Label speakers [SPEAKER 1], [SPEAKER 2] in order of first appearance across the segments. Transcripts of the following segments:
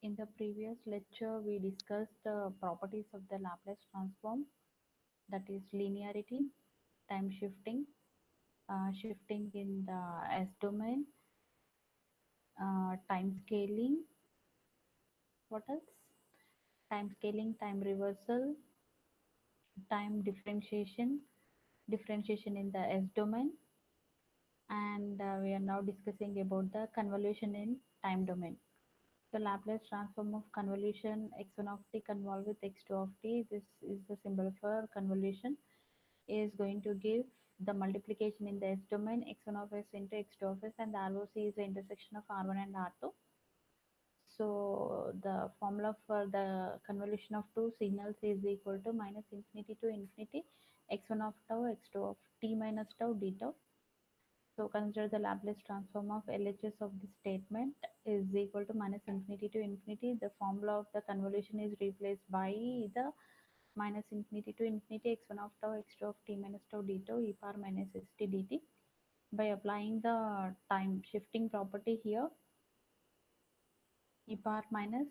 [SPEAKER 1] In the previous lecture, we discussed the properties of the Laplace transform, that is linearity, time shifting, shifting in the S domain, time scaling, what else? Time scaling, time reversal, time differentiation, differentiation in the S domain, and we are now discussing about the convolution in time domain. The Laplace transform of convolution x1 of t convolve with x2 of t. This is the symbol for convolution. Is going to give the multiplication in the S domain x1 of s into x2 of s, and the ROC is the intersection of R1 and R2. So the formula for the convolution of two signals is equal to minus infinity to infinity x1 of tau x2 of t minus tau d tau. So consider the Laplace transform of LHS of this statement is equal to minus infinity to infinity. The formula of the convolution is replaced by the minus infinity to infinity x1 of tau x2 of t minus tau d tau e power minus st dt. By applying the time shifting property here, e power minus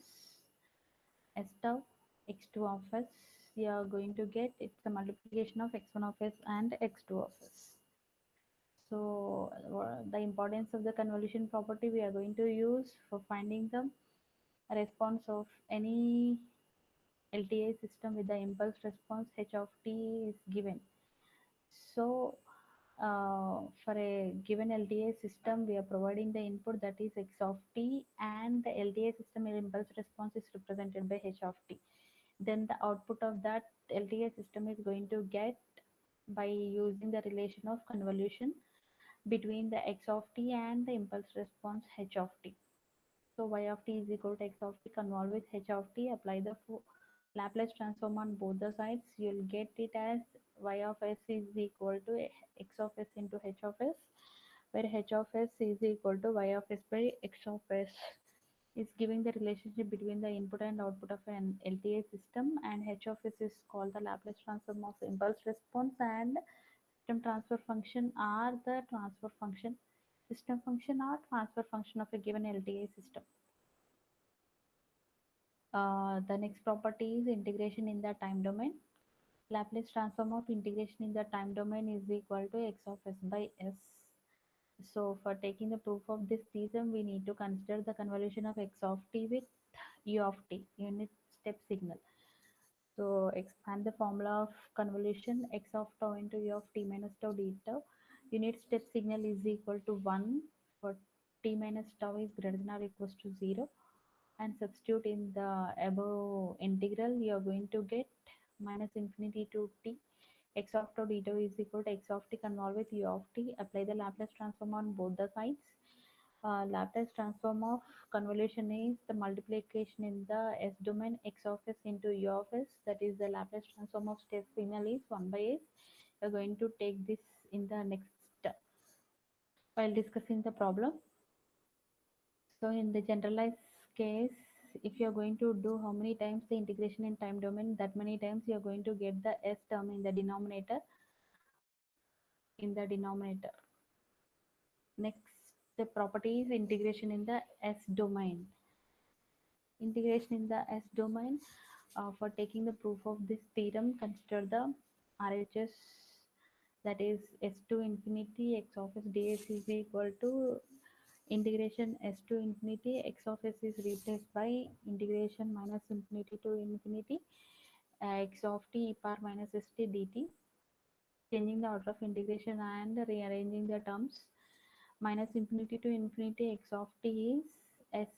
[SPEAKER 1] s tau x2 of s, you are going to get it's the multiplication of x1 of s and x2 of s. So the importance of the convolution property we are going to use for finding the response of any LTI system with the impulse response h of t is given. So for a given LTI system, we are providing the input that is x of t, and the LTI system impulse response is represented by h of t. Then the output of that LTI system is going to get by using the relation of convolution between the x of t and the impulse response h of t. So y of t is equal to x of t convolve with h of t. Apply the Laplace transform on both the sides. You'll get it as y of s is equal to x of s into h of s, where h of s is equal to y of s by x of s. Is giving the relationship between the input and output of an LTI system, and h of s is called the Laplace transform of impulse response, and system transfer function are the transfer function, system function or transfer function of a given LTI system. The next property is integration in the time domain. Laplace transform of integration in the time domain is equal to x of s by s. So for taking the proof of this theorem, we need to consider the convolution of x of t with u of t, unit step signal. So expand the formula of convolution x of tau into u of t minus tau d tau. Unit step signal is equal to 1 for t minus tau is greater than or equals to 0, and substitute in the above integral. You are going to get minus infinity to t x of tau d tau is equal to x of t convolve with u of t. Apply the Laplace transform on both the sides. Laplace transform of convolution is the multiplication in the S domain x of s into u of s, that is the Laplace transform of step signal is 1 by s. We are going to take this in the next step while discussing the problem. So in the generalized case, if you are going to do how many times the integration in time domain, that many times you are going to get the s term in the denominator. Next, the property is integration in the S domain. Integration in the S domain. For taking the proof of this theorem, consider the RHS, that is s to infinity x of s ds is equal to integration s to infinity x of s is replaced by integration minus infinity to infinity x of t e power minus st dt. Changing the order of integration and rearranging the terms, minus infinity to infinity x of t is s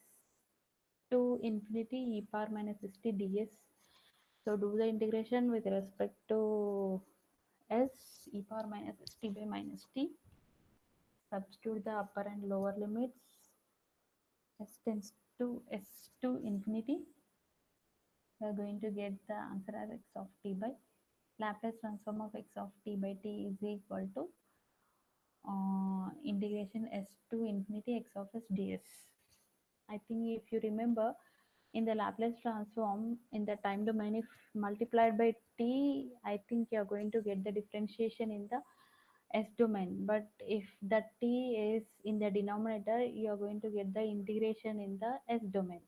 [SPEAKER 1] to infinity e power minus st ds. So do the integration with respect to s e power minus st by minus t. Substitute the upper and lower limits. S tends to s to infinity. We are going to get the answer as x of t by Laplace transform of x of t by t is equal to integration s to infinity x of s ds. I think if you remember, in the Laplace transform in the time domain, if multiplied by t, I think you are going to get the differentiation in the s domain. But if the t is in the denominator, you are going to get the integration in the s domain.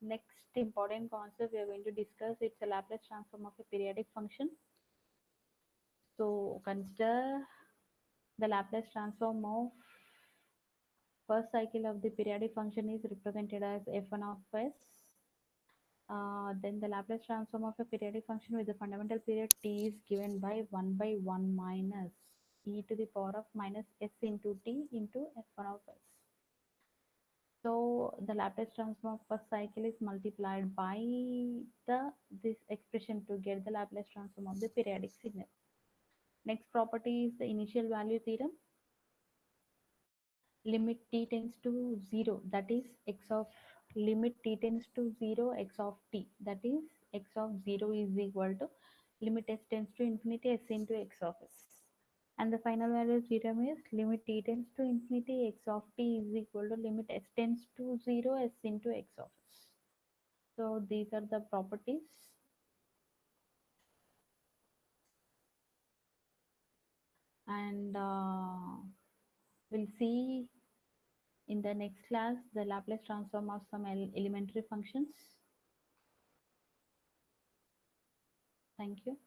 [SPEAKER 1] Next important concept we are going to discuss, it's a Laplace transform of a periodic function. So consider the Laplace transform of first cycle of the periodic function is represented as f1 of s. Then the Laplace transform of a periodic function with the fundamental period t is given by 1 by 1 minus e to the power of minus s into t into f1 of s. So the Laplace transform of first cycle is multiplied by this expression to get the Laplace transform of the periodic signal. Next property is the initial value theorem. Limit t tends to 0, that is x of limit t tends to 0 x of t, that is x of 0 is equal to limit s tends to infinity s into x of s. And the final value theorem is limit t tends to infinity x of t is equal to limit s tends to 0 s into x of s. So these are the properties, and we'll see in the next class the Laplace transform of some elementary functions. Thank you.